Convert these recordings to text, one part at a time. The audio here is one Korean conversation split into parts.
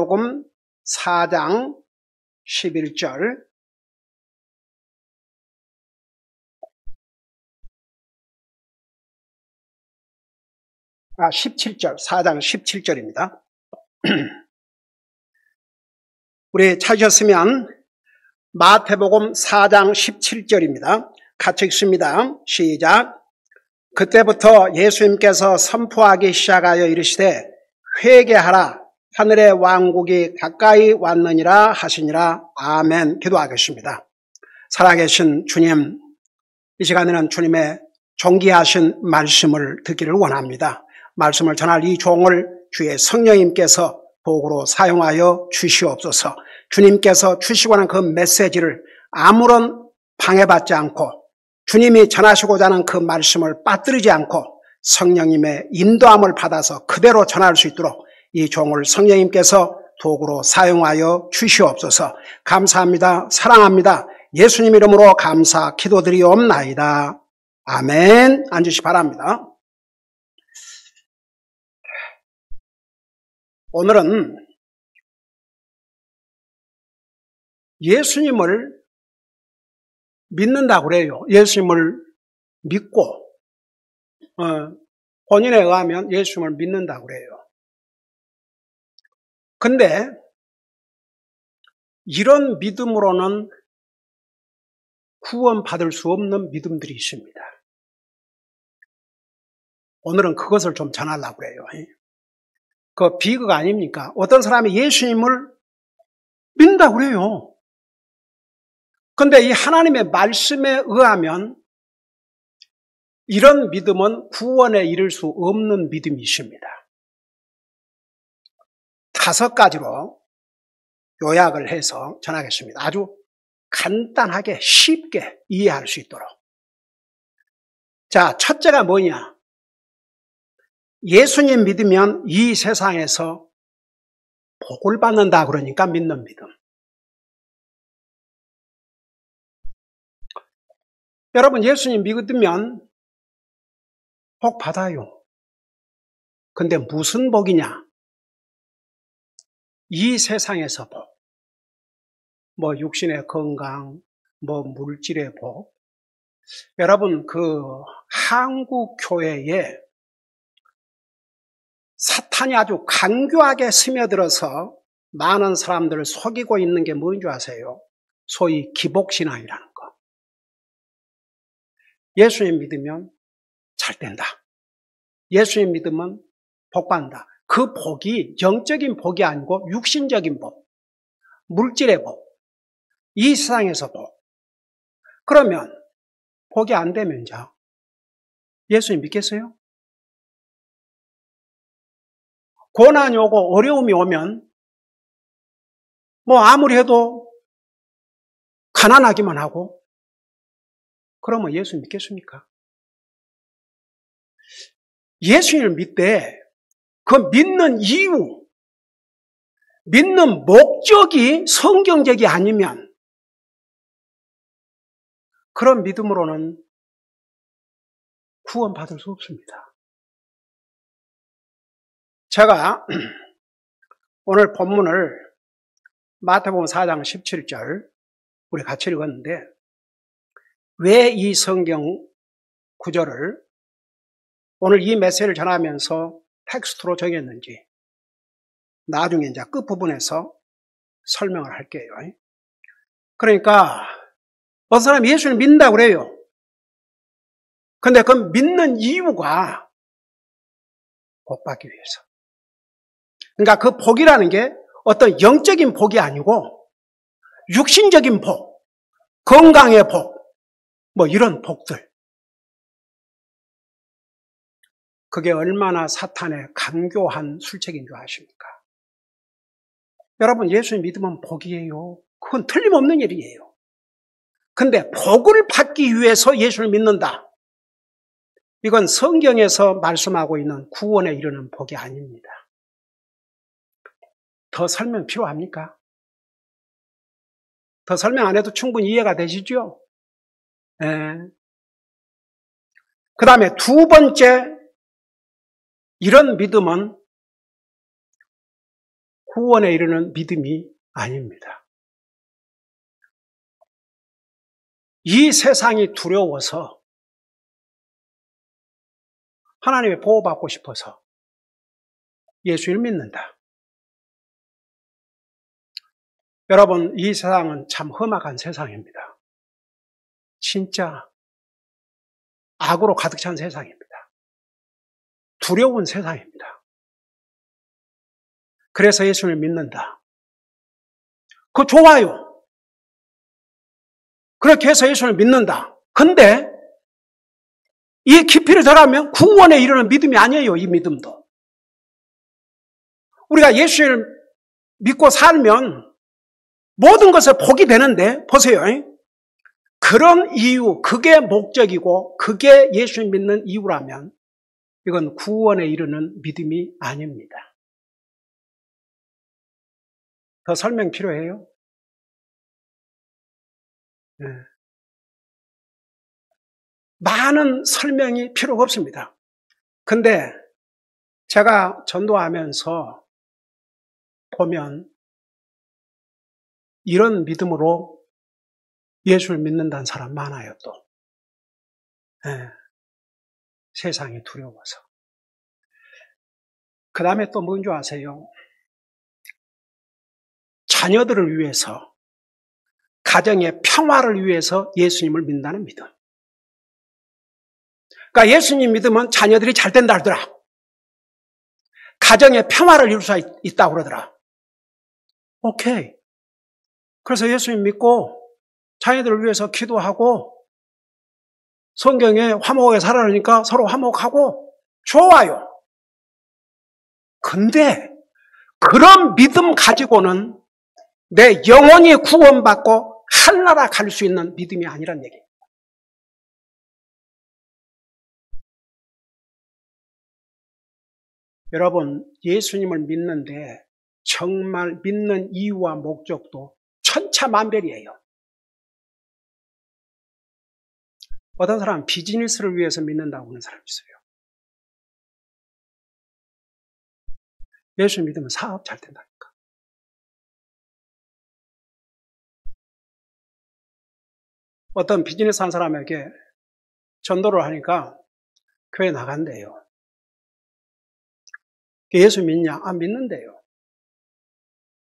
마태복음 4장 11절, 17절, 4장 17절입니다. 우리 찾으셨으면 마태복음 4장 17절입니다. 같이 읽습니다. 시작. 그때부터 예수님께서 선포하기 시작하여 이르시되 회개하라, 하늘의 왕국이 가까이 왔느니라 하시니라. 아멘. 기도하겠습니다. 살아계신 주님, 이 시간에는 주님의 존귀하신 말씀을 듣기를 원합니다. 말씀을 전할 이 종을 주의 성령님께서 도구로 사용하여 주시옵소서. 주님께서 주시고 하는 그 메시지를 아무런 방해받지 않고 주님이 전하시고자 하는 그 말씀을 빠뜨리지 않고 성령님의 인도함을 받아서 그대로 전할 수 있도록 이 종을 성령님께서 도구로 사용하여 주시옵소서. 감사합니다. 사랑합니다. 예수님 이름으로 감사 기도드리옵나이다. 아멘. 앉으시 바랍니다. 오늘은 예수님을 믿는다고 그래요. 예수님을 믿고 본인에 의하면 예수님을 믿는다고 그래요. 근데 이런 믿음으로는 구원받을 수 없는 믿음들이 있습니다. 오늘은 그것을 좀 전하려고 해요. 그 비극 아닙니까? 어떤 사람이 예수님을 믿는다고 그래요. 근데 이 하나님의 말씀에 의하면 이런 믿음은 구원에 이를 수 없는 믿음이 있습니다. 5가지로 요약을 해서 전하겠습니다. 아주 간단하게 쉽게 이해할 수 있도록. 자, 첫째가 뭐냐? 예수님 믿으면 이 세상에서 복을 받는다 그러니까 믿는 믿음. 여러분, 예수님 믿으면 복 받아요. 근데 무슨 복이냐? 이 세상에서 복. 뭐 육신의 건강, 뭐 물질의 복. 여러분, 그 한국 교회에 사탄이 아주 간교하게 스며들어서 많은 사람들을 속이고 있는 게 뭔지 아세요? 소위 기복신앙이라는 거. 예수님 믿으면 잘 된다. 예수님 믿으면 복 받는다. 그 복이 영적인 복이 아니고 육신적인 복, 물질의 복, 이 세상에서 복. 그러면 복이 안 되면 예수님 믿겠어요? 고난이 오고 어려움이 오면 뭐 아무리 해도 가난하기만 하고 그러면 예수 믿겠습니까? 예수님을 믿되 그 믿는 이유, 믿는 목적이 성경적이 아니면 그런 믿음으로는 구원받을 수 없습니다. 제가 오늘 본문을 마태복음 4장 17절 우리 같이 읽었는데 왜 이 성경 구절을 오늘 이 메시지를 전하면서 텍스트로 정했는지 나중에 이제 끝부분에서 설명을 할게요. 그러니까 어떤 사람이 예수를 믿는다고 그래요. 근데 그 믿는 이유가 복 받기 위해서. 그러니까 그 복이라는 게 어떤 영적인 복이 아니고 육신적인 복, 건강의 복, 뭐 이런 복들. 그게 얼마나 사탄의 간교한 술책인 줄 아십니까? 여러분, 예수님 믿으면 복이에요. 그건 틀림없는 일이에요. 근데 복을 받기 위해서 예수를 믿는다. 이건 성경에서 말씀하고 있는 구원에 이르는 복이 아닙니다. 더 설명 필요합니까? 더 설명 안 해도 충분히 이해가 되시죠? 그 다음에 두 번째, 이런 믿음은 구원에 이르는 믿음이 아닙니다. 이 세상이 두려워서 하나님의 보호받고 싶어서 예수를 믿는다. 여러분, 이 세상은 참 험악한 세상입니다. 진짜 악으로 가득 찬 세상입니다. 두려운 세상입니다. 그래서 예수를 믿는다. 그거 좋아요. 그렇게 해서 예수를 믿는다. 근데 이 깊이를 들어가면 구원에 이르는 믿음이 아니에요. 이 믿음도. 우리가 예수를 믿고 살면 모든 것을 복이 되는데 보세요. 그런 이유, 그게 목적이고 그게 예수를 믿는 이유라면 이건 구원에 이르는 믿음이 아닙니다. 더 설명 필요해요? 네. 많은 설명이 필요가 없습니다. 근데 제가 전도하면서 보면 이런 믿음으로 예수를 믿는다는 사람 많아요, 또. 네. 세상이 두려워서. 그 다음에 또 뭔지 아세요? 자녀들을 위해서, 가정의 평화를 위해서 예수님을 믿는다는 믿음. 그러니까 예수님 믿으면 자녀들이 잘 된다 하더라. 가정의 평화를 이룰 수 있다고 그러더라. 오케이. 그래서 예수님 믿고 자녀들을 위해서 기도하고 성경에 화목하게 살아라니까 서로 화목하고 좋아요. 근데 그런 믿음 가지고는 내 영혼이 구원받고 하늘나라 갈 수 있는 믿음이 아니란 얘기예요. 여러분, 예수님을 믿는데 정말 믿는 이유와 목적도 천차만별이에요. 어떤 사람은 비즈니스를 위해서 믿는다고 하는 사람이 있어요. 예수 믿으면 사업 잘 된다니까. 어떤 비즈니스 한 사람에게 전도를 하니까 교회 나간대요. 예수 믿냐? 아, 믿는데요.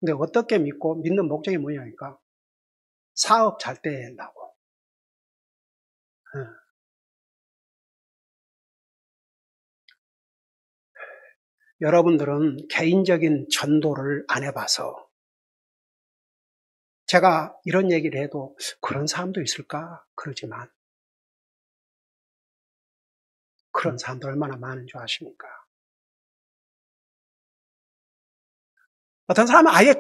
근데 어떻게 믿고 믿는 목적이 뭐냐니까 사업 잘 된다고. 여러분들은 개인적인 전도를 안 해봐서 제가 이런 얘기를 해도 그런 사람도 있을까? 그러지만 그런 사람들 얼마나 많은 줄 아십니까? 어떤 사람은 아예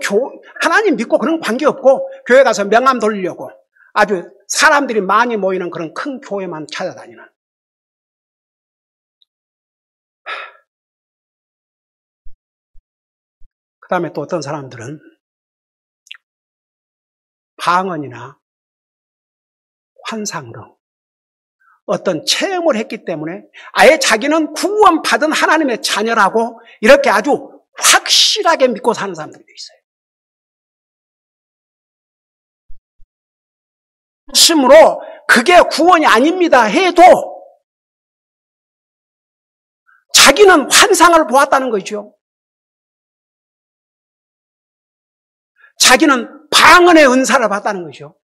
하나님 믿고 그런 관계없고 교회 가서 명함 돌리려고 아주 사람들이 많이 모이는 그런 큰 교회만 찾아다니는. 그 다음에 또 어떤 사람들은 방언이나 환상으로 어떤 체험을 했기 때문에 아예 자기는 구원받은 하나님의 자녀라고 이렇게 아주 확실하게 믿고 사는 사람들이 있어요. 심으로 그게 구원이 아닙니다 해도 자기는 환상을 보았다는 거죠. 자기는 방언의 은사를 받았다는 거죠.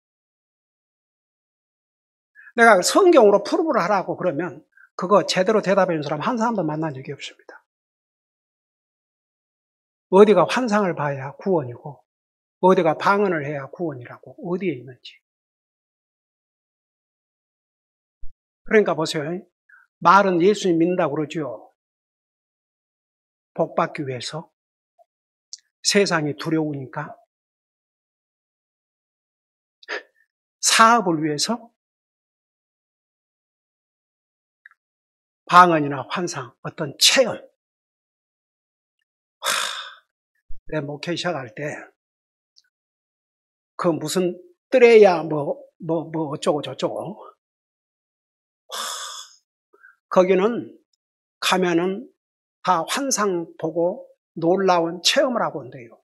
내가 성경으로 프루브를 하라고 그러면 그거 제대로 대답해 주는 사람 한 사람도 만난 적이 없습니다. 어디가 환상을 봐야 구원이고 어디가 방언을 해야 구원이라고 어디에 있는지. 그러니까 보세요. 말은 예수님 믿는다고 그러죠. 복받기 위해서 세상이 두려우니까 사업을 위해서 방언이나 환상, 어떤 체험. 내 목회 시작할 때 그 무슨 뜨레야 뭐 어쩌고 저쩌고 거기는 가면은 다 환상 보고 놀라운 체험을 하고 온대요.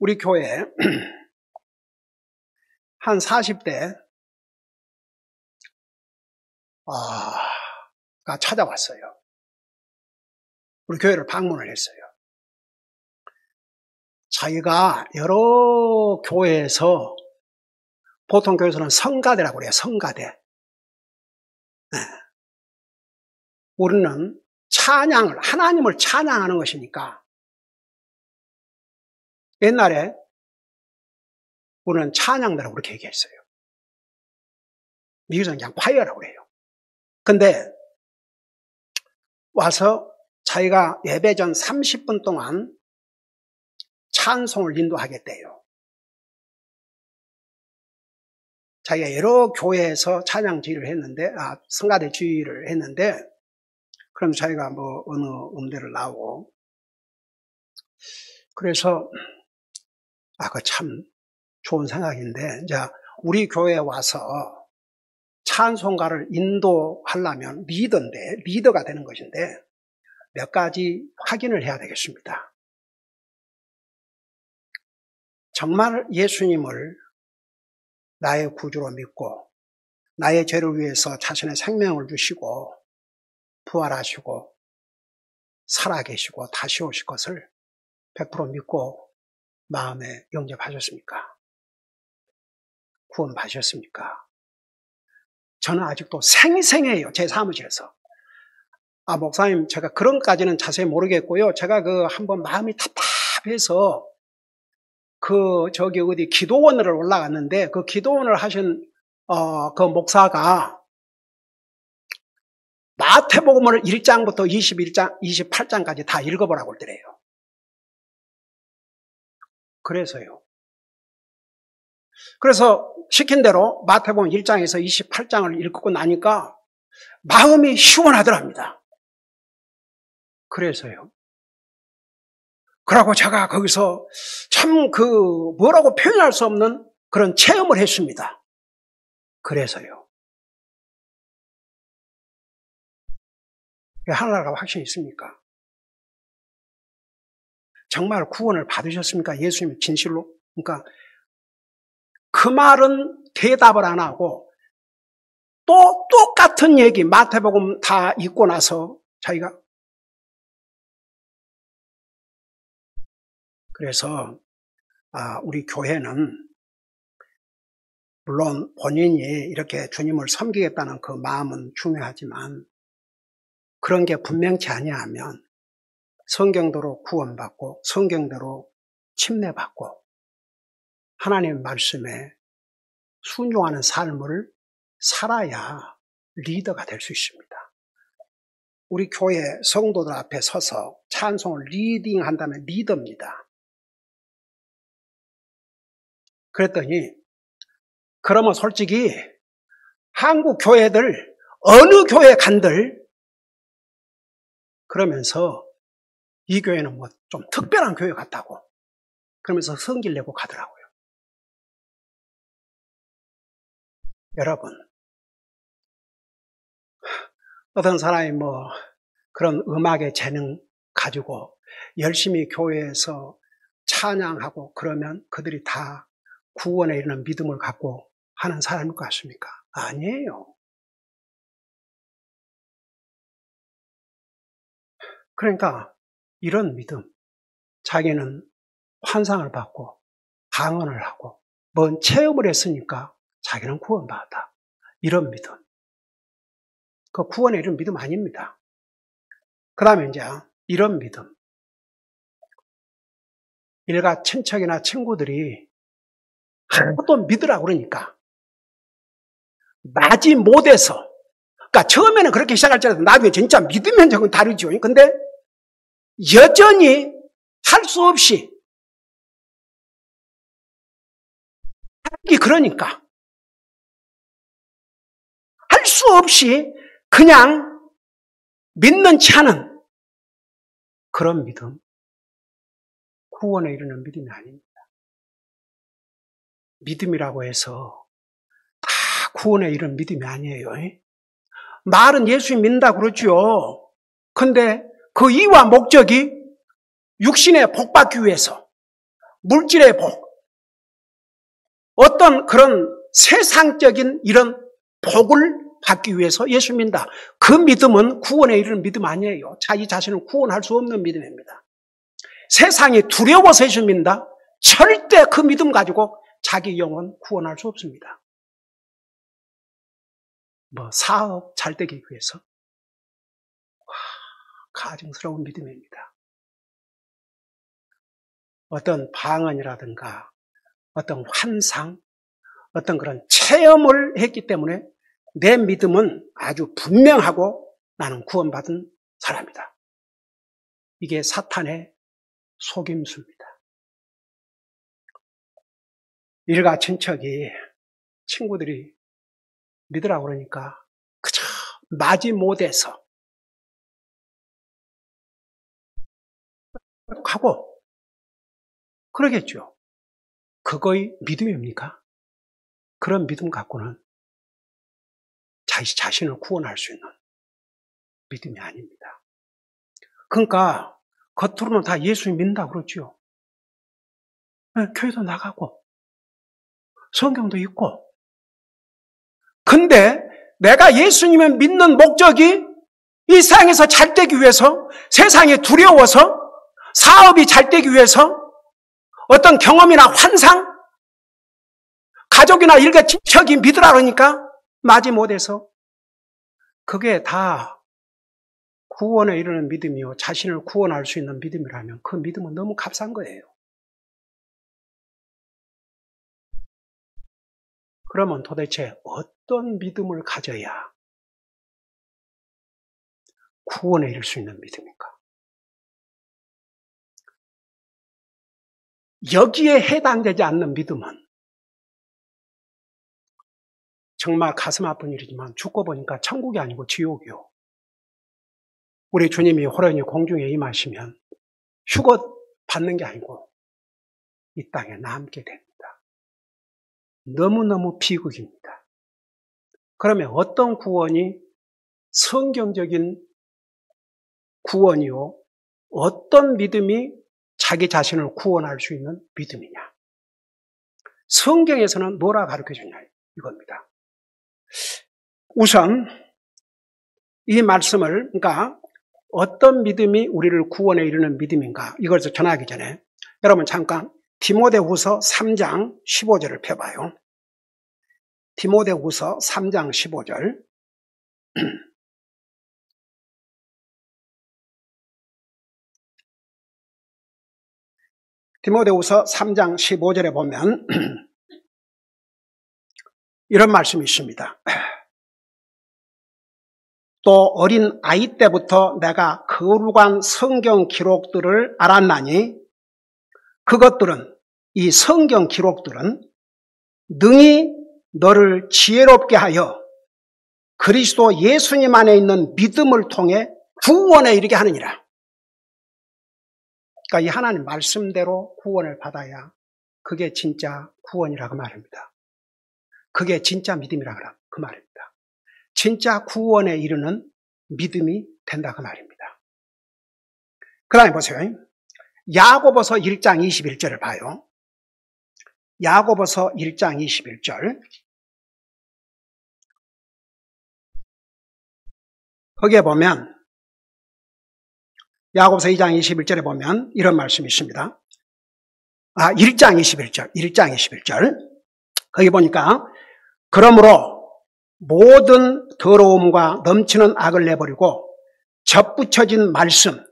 우리 교회 한 40대 가 찾아왔어요. 우리 교회를 방문을 했어요. 자기가 여러 교회에서, 보통 교회에서는 성가대라고 그래요. 성가대. 네. 우리는 찬양을, 하나님을 찬양하는 것이니까, 옛날에 우리는 찬양대라고 그렇게 얘기했어요. 미국에서는 그냥 파이어라고 해요. 근데 와서 자기가 예배 전 30분 동안 찬송을 인도하겠대요. 자기가 여러 교회에서 찬양 지휘를 했는데, 성가대 지휘를 했는데, 그럼 자기가 뭐 어느 음대를 나오고, 그래서 그거 참 좋은 생각인데, 이제 우리 교회에 와서 찬송가를 인도하려면 리더가 되는 것인데, 몇 가지 확인을 해야 되겠습니다. 정말 예수님을 나의 구주로 믿고 나의 죄를 위해서 자신의 생명을 주시고 부활하시고 살아계시고 다시 오실 것을 100% 믿고 마음에 영접하셨습니까? 구원받으셨습니까? 저는 아직도 생생해요. 제 사무실에서. 목사님, 제가 그런 것까지는 자세히 모르겠고요. 제가 한번 마음이 답답해서 어디 기도원을 올라갔는데, 그 기도원을 하신 그 목사가 마태복음을 1장부터 28장까지 다 읽어보라고 그러더래요. 그래서 시킨 대로 마태복음 1장에서 28장을 읽고 나니까 마음이 시원하더랍니다. 그러고 제가 거기서 참 뭐라고 표현할 수 없는 그런 체험을 했습니다. 하나가 확신이 있습니까? 정말 구원을 받으셨습니까? 예수님 진실로? 그러니까 그 말은 대답을 안 하고 또 똑같은 얘기, 마태복음 다 읽고 나서 자기가, 그래서 우리 교회는 물론 본인이 이렇게 주님을 섬기겠다는 그 마음은 중요하지만, 그런 게 분명치 아니하면 성경대로 구원받고 성경대로 침례받고 하나님 말씀에 순종하는 삶을 살아야 리더가 될 수 있습니다. 우리 교회 성도들 앞에 서서 찬송을 리딩한다면 리더입니다. 그랬더니, 그러면 솔직히 한국 교회들 어느 교회 간들 그러면서 이 교회는 뭐 좀 특별한 교회 같다고 그러면서 성질 내고 가더라고요. 여러분, 어떤 사람이 그런 음악의 재능 가지고 열심히 교회에서 찬양하고 그러면 그들이 다 구원에 이르는 믿음을 갖고 하는 사람일 것 같습니까? 아니에요. 그러니까 이런 믿음, 자기는 환상을 받고 강언을 하고 뭔 체험을 했으니까 자기는 구원받았다. 이런 믿음. 그 구원에 이른 믿음 아닙니다. 그 다음에 이제 이런 믿음. 일가 친척이나 친구들이 또 믿으라고 그러니까 나지 못해서, 그러니까 처음에는 그렇게 시작할지라도 나중에 진짜 믿으면 조금 다르죠. 근데 여전히 할 수 없이 그러니까 할 수 없이 그냥 믿는 치 않은 그런 믿음, 구원에 이르는 믿음이 아닙니다. 믿음이라고 해서 다 구원에 이르는 믿음이 아니에요. 말은 예수님 믿는다 그러죠. 근데 그 이유와 목적이 육신의 복 받기 위해서, 물질의 복, 어떤 그런 세상적인 이런 복을 받기 위해서 예수 믿는다. 그 믿음은 구원에 이르는 믿음 아니에요. 자기 자신을 구원할 수 없는 믿음입니다. 세상이 두려워서 예수 믿는다? 절대 그 믿음 가지고 자기 영혼 구원할 수 없습니다. 사업 잘 되기 위해서. 가증스러운 믿음입니다. 어떤 방언이라든가 어떤 환상, 어떤 그런 체험을 했기 때문에 내 믿음은 아주 분명하고 나는 구원받은 사람이다. 이게 사탄의 속임수입니다. 일가 친척이 친구들이 믿으라고 그러니까 그저 마지못해서 가고 그러겠죠. 그거의 믿음입니까? 그런 믿음 갖고는 자기 자신을 구원할 수 있는 믿음이 아닙니다. 그러니까 겉으로는 다 예수 믿는다고 그러죠. 교회도 나가고 성경도 읽고. 근데 내가 예수님을 믿는 목적이 이 세상에서 잘 되기 위해서, 세상이 두려워서, 사업이 잘 되기 위해서, 어떤 경험이나 환상, 가족이나 일가 친척이 믿으라 그러니까 마지못해서 그게 다 구원에 이르는 믿음이요, 자신을 구원할 수 있는 믿음이라면 그 믿음은 너무 값싼 거예요. 그러면 도대체 어떤 믿음을 가져야 구원에 이를 수 있는 믿음입니까? 여기에 해당되지 않는 믿음은 정말 가슴 아픈 일이지만 죽고 보니까 천국이 아니고 지옥이요. 우리 주님이 호련히 공중에 임하시면 휴거 받는 게 아니고 이 땅에 남게 됩니다. 너무너무 비극입니다. 그러면 어떤 구원이 성경적인 구원이요, 어떤 믿음이 자기 자신을 구원할 수 있는 믿음이냐? 성경에서는 뭐라 가르쳐주냐 이겁니다. 우선 이 말씀을, 그러니까 어떤 믿음이 우리를 구원에 이르는 믿음인가, 이것을 전하기 전에 여러분 잠깐 디모데후서 3장 15절을 펴봐요. 디모데후서 3장 15절. 디모데후서 3장 15절에 보면 이런 말씀이 있습니다. 또 어린 아이 때부터 내가 거룩한 성경 기록들을 알았나니 그것들은, 이 성경 기록들은 능히 너를 지혜롭게 하여 그리스도 예수님 안에 있는 믿음을 통해 구원에 이르게 하느니라. 그러니까 이 하나님 말씀대로 구원을 받아야 그게 진짜 구원이라고 말합니다. 그게 진짜 믿음이라고 그 말입니다. 진짜 구원에 이르는 믿음이 된다고 말입니다. 그 다음에 보세요. 야고보서 1장 21절을 봐요. 야고보서 1장 21절. 거기에 보면 야고보서 2장 21절에 보면 이런 말씀이 있습니다. 1장 21절. 거기 보니까 그러므로 모든 더러움과 넘치는 악을 내버리고 접붙여진 말씀,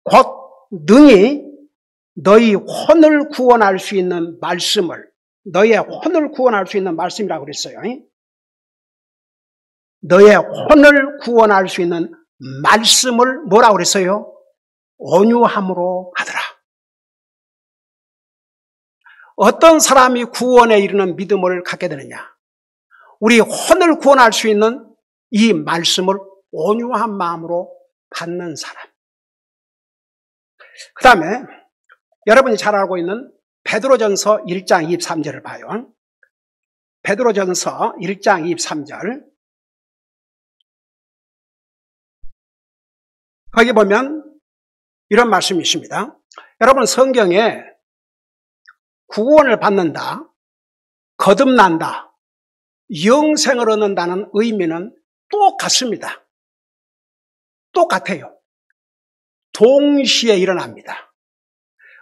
곧 능히 너희 혼을 구원할 수 있는 말씀을, 너의 혼을 구원할 수 있는 말씀이라고 그랬어요. 너의 혼을 구원할 수 있는 말씀을 뭐라고 그랬어요? 온유함으로 하더라. 어떤 사람이 구원에 이르는 믿음을 갖게 되느냐? 우리 혼을 구원할 수 있는 이 말씀을 온유한 마음으로 받는 사람. 그 다음에 여러분이 잘 알고 있는 베드로전서 1장 23절을 봐요. 베드로전서 1장 23절. 거기 보면 이런 말씀이 있습니다. 여러분 성경에 구원을 받는다, 거듭난다, 영생을 얻는다는 의미는 똑같습니다. 똑같아요. 동시에 일어납니다.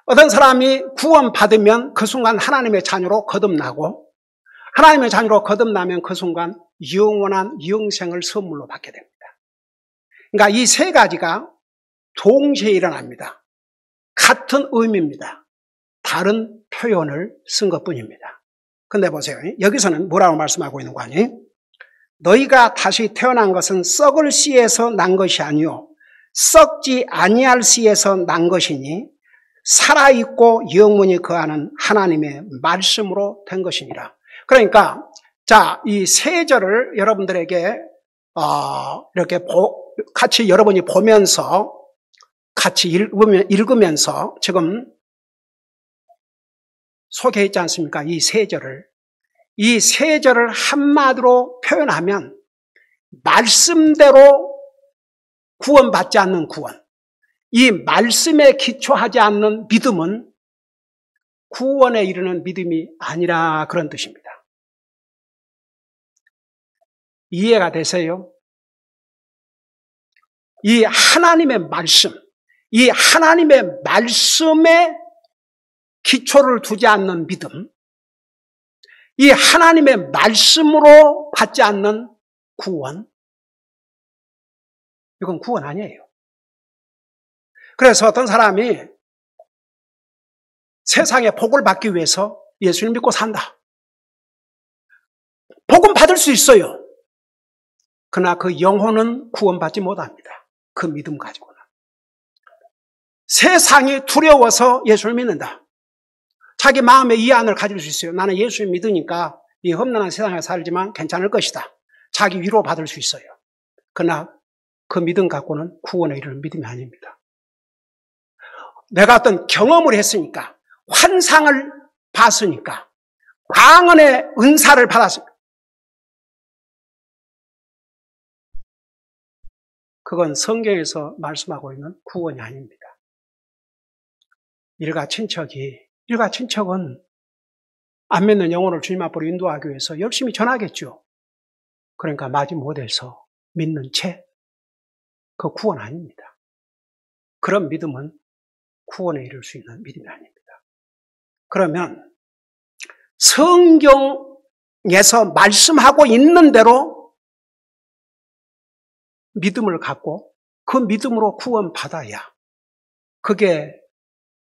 어떤 사람이 구원받으면 그 순간 하나님의 자녀로 거듭나고, 하나님의 자녀로 거듭나면 그 순간 영원한 영생을 선물로 받게 됩니다. 그러니까 이 세 가지가 동시에 일어납니다. 같은 의미입니다. 다른 표현을 쓴 것뿐입니다. 근데 보세요. 여기서는 뭐라고 말씀하고 있는 거 아니에요? 너희가 다시 태어난 것은 썩을 씨에서 난 것이 아니요 썩지 아니할 씨에서 난 것이니 살아있고 영원히 거하는 하나님의 말씀으로 된 것이니라. 그러니까 자, 이 세 절을 여러분들에게 이렇게 같이 여러분이 보면서 같이 읽으면서 지금 소개했지 않습니까? 이 세 절을 한마디로 표현하면 말씀대로 구원받지 않는 구원, 이 말씀에 기초하지 않는 믿음은 구원에 이르는 믿음이 아니라 그런 뜻입니다. 이해가 되세요? 이 하나님의 말씀, 이 하나님의 말씀에 기초를 두지 않는 믿음, 이 하나님의 말씀으로 받지 않는 구원, 이건 구원 아니에요. 그래서 어떤 사람이 세상에 복을 받기 위해서 예수를 믿고 산다. 복은 받을 수 있어요. 그러나 그 영혼은 구원받지 못합니다. 그 믿음 가지고는. 세상이 두려워서 예수를 믿는다. 자기 마음에 이 안을 가질 수 있어요. 나는 예수를 믿으니까 이 험난한 세상에 살지만 괜찮을 것이다. 자기 위로 받을 수 있어요. 그러나 그 믿음 갖고는 구원에 이르는 믿음이 아닙니다. 내가 어떤 경험을 했으니까, 환상을 봤으니까, 방언의 은사를 받았으니까, 그건 성경에서 말씀하고 있는 구원이 아닙니다. 일가 친척은 안 믿는 영혼을 주님 앞으로 인도하기 위해서 열심히 전하겠죠. 그러니까 마지못해서 믿는 채, 그 구원 아닙니다. 그런 믿음은 구원에 이를 수 있는 믿음이 아닙니다. 그러면 성경에서 말씀하고 있는 대로 믿음을 갖고 그 믿음으로 구원받아야 그게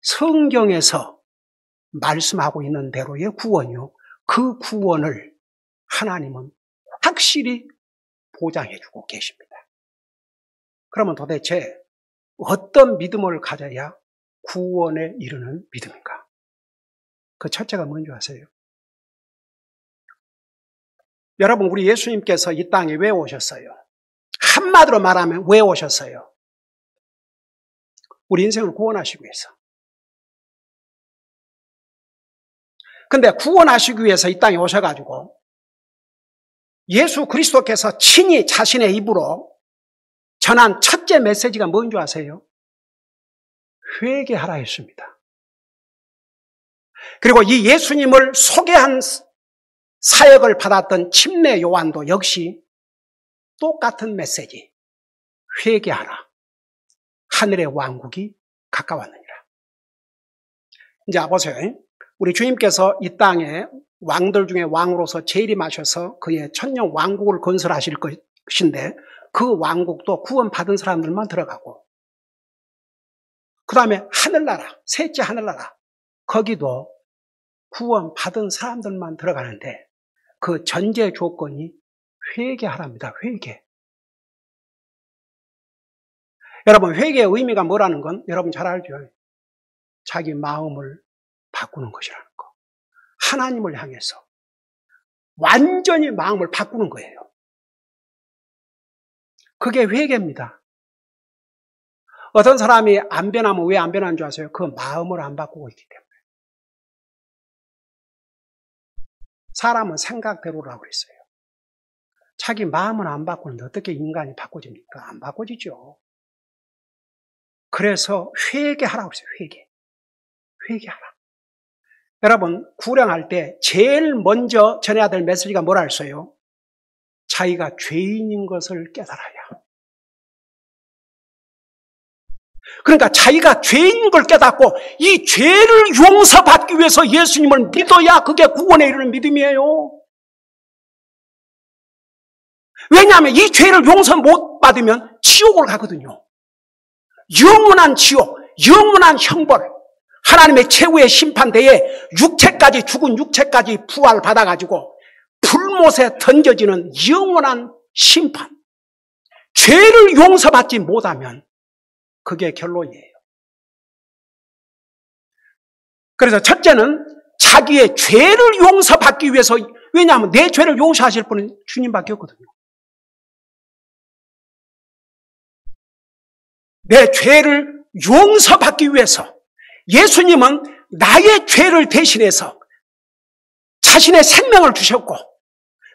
성경에서 말씀하고 있는 대로의 구원이요. 그 구원을 하나님은 확실히 보장해주고 계십니다. 그러면 도대체 어떤 믿음을 가져야 구원에 이르는 믿음인가? 그 첫째가 뭔지 아세요? 여러분, 우리 예수님께서 이 땅에 왜 오셨어요? 한마디로 말하면 왜 오셨어요? 우리 인생을 구원하시기 위해서. 근데 구원하시기 위해서 이 땅에 오셔가지고 예수 그리스도께서 친히 자신의 입으로 전한 첫째 메시지가 뭔지 아세요? 회개하라 했습니다. 그리고 이 예수님을 소개한 사역을 받았던 침례 요한도 역시 똑같은 메시지. 회개하라. 하늘의 왕국이 가까웠느니라. 이제 보세요. 우리 주님께서 이 땅에 왕들 중에 왕으로서 재림하셔서 그의 천년 왕국을 건설하실 것인데 그 왕국도 구원받은 사람들만 들어가고 그 다음에 하늘나라, 셋째 하늘나라 거기도 구원받은 사람들만 들어가는데 그 전제 조건이 회개하랍니다. 회개. 여러분, 회개의 의미가 뭐라는 건 여러분 잘 알죠? 자기 마음을 바꾸는 것이라는 거. 하나님을 향해서 완전히 마음을 바꾸는 거예요. 그게 회개입니다. 어떤 사람이 안 변하면 왜 안 변하는 줄 아세요? 그 마음을 안 바꾸고 있기 때문에. 사람은 생각대로라고 그랬어요. 자기 마음을 안 바꾸는데 어떻게 인간이 바꿔집니까? 안 바꿔지죠. 그래서 회개하라고 그랬어요. 회개하라. 여러분, 구령할 때 제일 먼저 전해야 될 메시지가 뭐라 했어요? 자기가 죄인인 것을 깨달아야. 그러니까 자기가 죄인인 걸 깨닫고 이 죄를 용서받기 위해서 예수님을 믿어야 그게 구원에 이르는 믿음이에요. 왜냐하면 이 죄를 용서 못 받으면 지옥을 가거든요. 영원한 지옥, 영원한 형벌, 하나님의 최후의 심판대에 육체까지, 죽은 육체까지 부활받아가지고 불못에 던져지는 영원한 심판. 죄를 용서받지 못하면 그게 결론이에요. 그래서 첫째는 자기의 죄를 용서받기 위해서, 왜냐하면 내 죄를 용서하실 분은 주님밖에 없거든요. 내 죄를 용서받기 위해서 예수님은 나의 죄를 대신해서 자신의 생명을 주셨고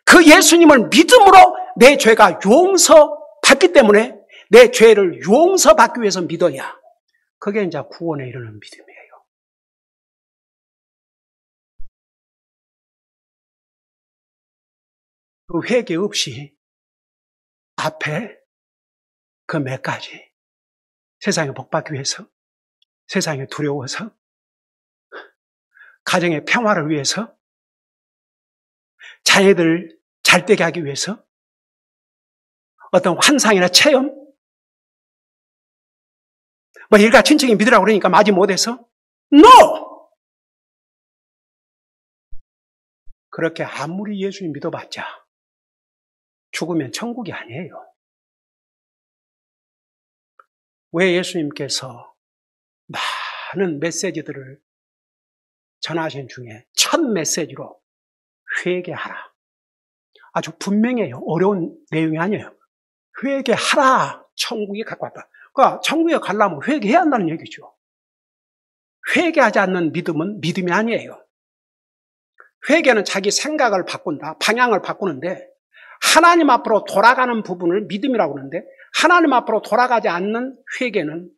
그 예수님을 믿음으로 내 죄가 용서받기 때문에 내 죄를 용서받기 위해서 믿어야 그게 이제 구원에 이르는 믿음이에요. 그 회개 없이 앞에 그 몇 가지 세상에 복받기 위해서, 세상에 두려워서, 가정의 평화를 위해서, 자녀들 잘되게 하기 위해서, 어떤 환상이나 체험, 뭐 일가 친척이 믿으라고 그러니까 마지 못해서 NO! 그렇게 아무리 예수님 믿어봤자 죽으면 천국이 아니에요. 왜 예수님께서 많은 메시지들을 전하신 중에 첫 메시지로 회개하라. 아주 분명해요. 어려운 내용이 아니에요. 회개하라. 천국이 가까웠다. 그러니까 천국에 가려면 회개해야 한다는 얘기죠. 회개하지 않는 믿음은 믿음이 아니에요. 회개는 자기 생각을 바꾼다. 방향을 바꾸는데 하나님 앞으로 돌아가는 부분을 믿음이라고 하는데 하나님 앞으로 돌아가지 않는 회개는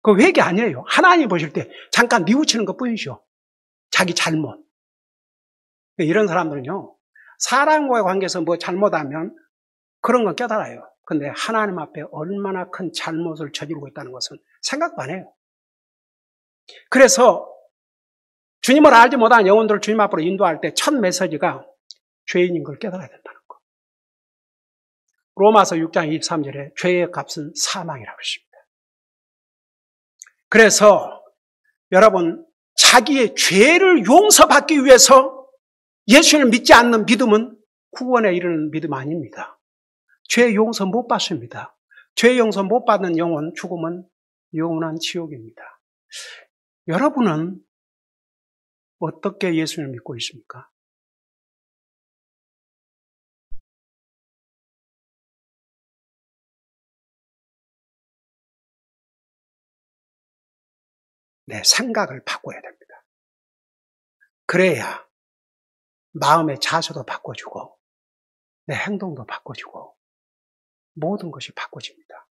그 회개 아니에요. 하나님 보실 때 잠깐 뉘우치는 것 뿐이죠. 자기 잘못. 이런 사람들은요. 사람과의 관계에서 뭐 잘못하면 그런 건 깨달아요. 근데 하나님 앞에 얼마나 큰 잘못을 저지르고 있다는 것은 생각도 안 해요. 그래서 주님을 알지 못한 영혼들을 주님 앞으로 인도할 때 첫 메시지가 죄인인 걸 깨달아야 된다는 거. 로마서 6장 23절에 죄의 값은 사망이라고 했습니다. 그래서 여러분 자기의 죄를 용서받기 위해서 예수님을 믿지 않는 믿음은 구원에 이르는 믿음 아닙니다. 죄 용서 못 받습니다. 죄 용서 못 받는 영혼, 죽음은 영원한 지옥입니다. 여러분은 어떻게 예수님을 믿고 있습니까? 내 생각을 바꿔야 됩니다. 그래야 마음의 자세도 바꿔주고 내 행동도 바꿔주고 모든 것이 바꿔집니다.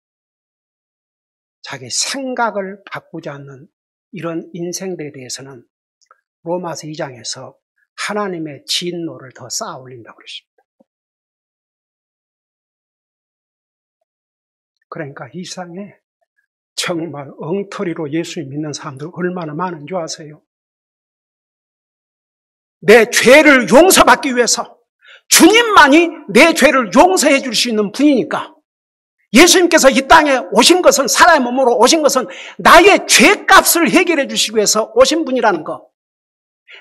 자기 생각을 바꾸지 않는 이런 인생들에 대해서는 로마서 2장에서 하나님의 진노를 더 쌓아 올린다고 그랬습니다. 그러니까 이 세상에 정말 엉터리로 예수님 믿는 사람들 얼마나 많은 줄 아세요? 내 죄를 용서받기 위해서 주님만이 내 죄를 용서해 줄 수 있는 분이니까 예수님께서 이 땅에 오신 것은 사람의 몸으로 오신 것은 나의 죄값을 해결해 주시기 위해서 오신 분이라는 거.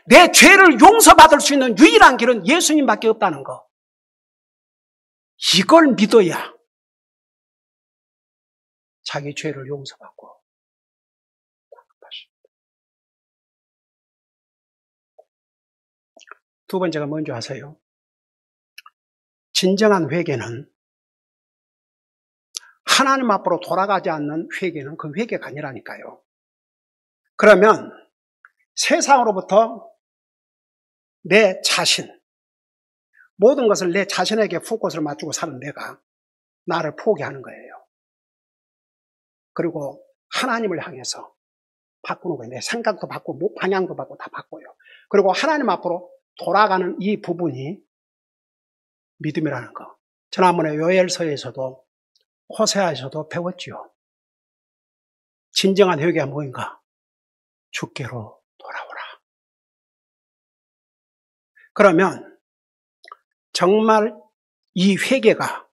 내 죄를 용서받을 수 있는 유일한 길은 예수님밖에 없다는 거. 이걸 믿어야 자기 죄를 용서받고 구원받습니다. 두 번째가 뭔지 아세요? 진정한 회개는 하나님 앞으로 돌아가지 않는 회개는 그 회개가 아니라니까요. 그러면 세상으로부터 내 자신, 모든 것을 내 자신에게 포커스를 맞추고 사는 내가 나를 포기하는 거예요. 그리고 하나님을 향해서 바꾸는 거예요. 내 생각도 바꾸고 방향도 바꾸고 다 바꿔요. 그리고 하나님 앞으로 돌아가는 이 부분이 믿음이라는 거. 지난번에 요엘서에서도 호세아에서도 배웠지요. 진정한 회개가 뭐인가? 주께로 돌아오라. 그러면 정말 이 회개가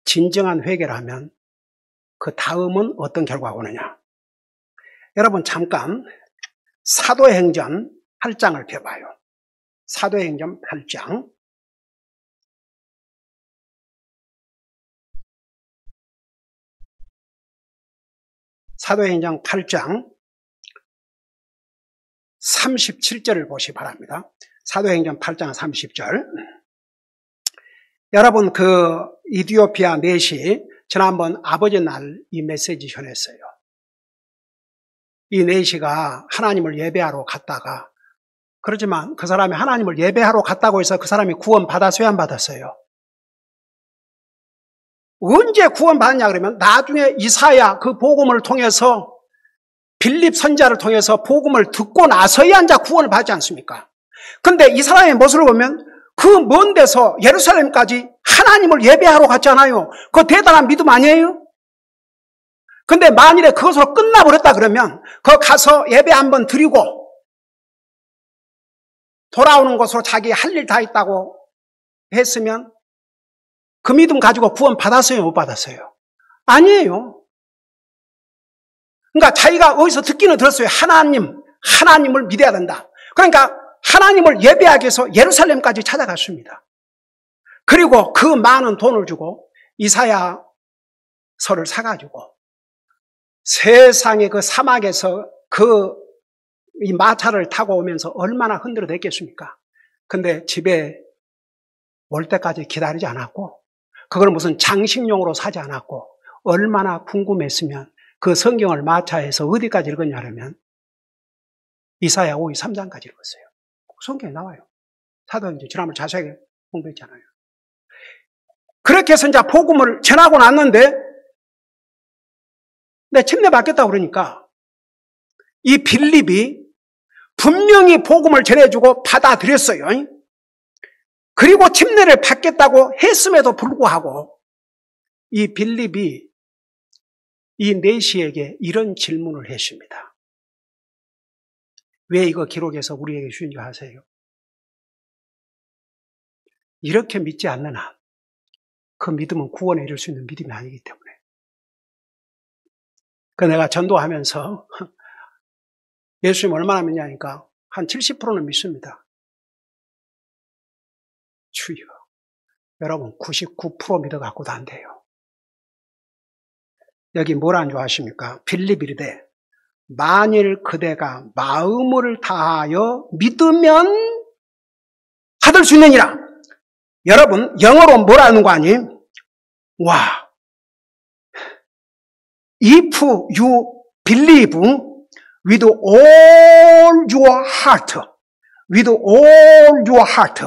진정한 회개라면 그 다음은 어떤 결과가 오느냐? 여러분 잠깐 사도행전 8장을 펴봐요. 사도행전 8장. 사도행전 8장 37절을 보시기 바랍니다. 사도행전 8장 30절. 여러분 그 이디오피아 넷이 지난번 아버지 날 이 메시지 전했어요. 이 넷이가 하나님을 예배하러 갔다가 그렇지만 그 사람이 하나님을 예배하러 갔다고 해서 그 사람이 구원 받았어요, 안 받았어요? 언제 구원 받았냐 그러면 나중에 이사야 그 복음을 통해서 빌립 선지자를 통해서 복음을 듣고 나서야 이제 구원을 받지 않습니까? 근데 이 사람의 모습을 보면 그 먼 데서 예루살렘까지 하나님을 예배하러 갔잖아요. 그거 대단한 믿음 아니에요? 근데 만일에 그것으로 끝나버렸다 그러면 거 가서 예배 한번 드리고 돌아오는 것으로 자기 할 일 다 있다고 했으면 그 믿음 가지고 구원 받았어요, 못 받았어요? 아니에요. 그러니까 자기가 어디서 듣기는 들었어요. 하나님을 믿어야 된다. 그러니까 하나님을 예배하기 위해서 예루살렘까지 찾아갔습니다. 그리고 그 많은 돈을 주고 이사야서를 사가지고 세상의 그 사막에서 이 마차를 타고 오면서 얼마나 흔들어댔겠습니까? 근데 집에 올 때까지 기다리지 않았고 그걸 무슨 장식용으로 사지 않았고 얼마나 궁금했으면 그 성경을 마차에서 어디까지 읽었냐면 이사야 5기 3장까지 읽었어요. 성경에 나와요. 사도행전 지난번 자세하게 공부했잖아요. 그렇게 해서 이제 복음을 전하고 났는데 내 침례 받겠다고 그러니까 이 빌립이 분명히 복음을 전해주고 받아들였어요. 그리고 침례를 받겠다고 했음에도 불구하고 이 빌립이 이 넷이에게 이런 질문을 했습니다. 왜 이거 기록해서 우리에게 주는지 아세요? 이렇게 믿지 않는 한 그 믿음은 구원에 이를 수 있는 믿음이 아니기 때문에. 그 내가 전도하면서 예수님 얼마나 믿냐니까 한 70%는 믿습니다. 주여. 여러분 99% 믿어갖고도 안 돼요. 여기 뭐라는 줄 아십니까? 빌립이 이르되 만일 그대가 마음을 다하여 믿으면 받을 수 있느니라. 여러분 영어로 뭐라는 거 아니? 와. If you believe with all your heart, with all your heart.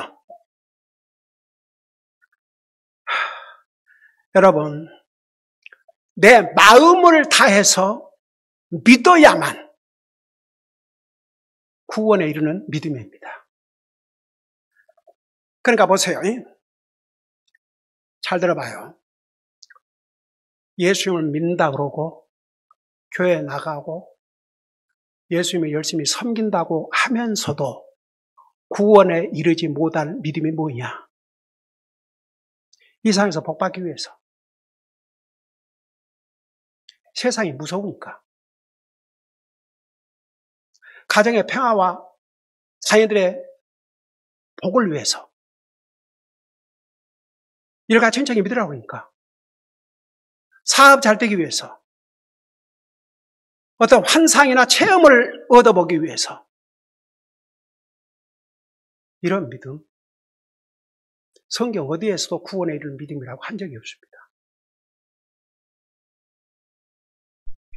여러분, 내 마음을 다해서 믿어야만 구원에 이르는 믿음입니다. 그러니까 보세요. 잘 들어봐요. 예수님을 믿는다 그러고 교회 나가고 예수님을 열심히 섬긴다고 하면서도 구원에 이르지 못할 믿음이 뭐냐? 이 세상에서 복받기 위해서. 세상이 무서우니까. 가정의 평화와 자녀들의 복을 위해서. 일가 천천히 믿으라고 그러니까. 사업 잘 되기 위해서. 어떤 환상이나 체험을 얻어보기 위해서. 이런 믿음. 성경 어디에서도 구원에 이르는 믿음이라고 한 적이 없습니다.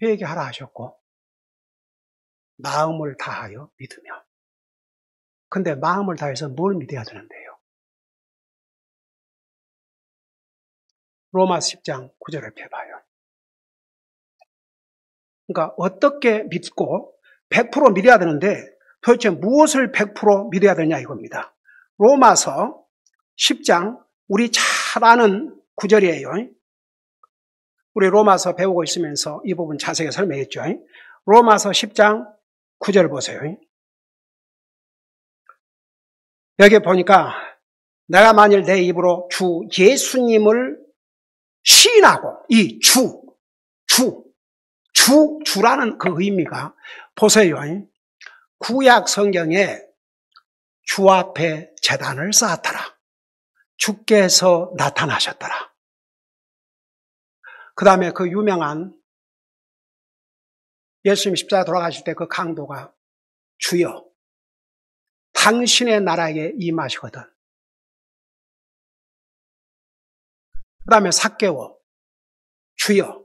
회개하라 하셨고 마음을 다하여 믿으며. 근데 마음을 다해서 뭘 믿어야 되는데요? 로마서 10장 9절을 펴봐요. 그러니까 어떻게 믿고 100% 믿어야 되는데 도대체 무엇을 100% 믿어야 되냐 이겁니다. 로마서 10장 우리 잘 아는 구절이에요. 우리 로마서 배우고 있으면서 이 부분 자세히 설명했죠. 로마서 10장 9절 보세요. 여기 보니까 내가 만일 내 입으로 주 예수님을 시인하고 이 주라는 그 의미가 보세요. 구약 성경에 주 앞에 제단을 쌓았더라. 주께서 나타나셨더라. 그 다음에 그 유명한 예수님 십자가 돌아가실 때 그 강도가 주여 당신의 나라에 임하시거든. 그 다음에 삭개오 주여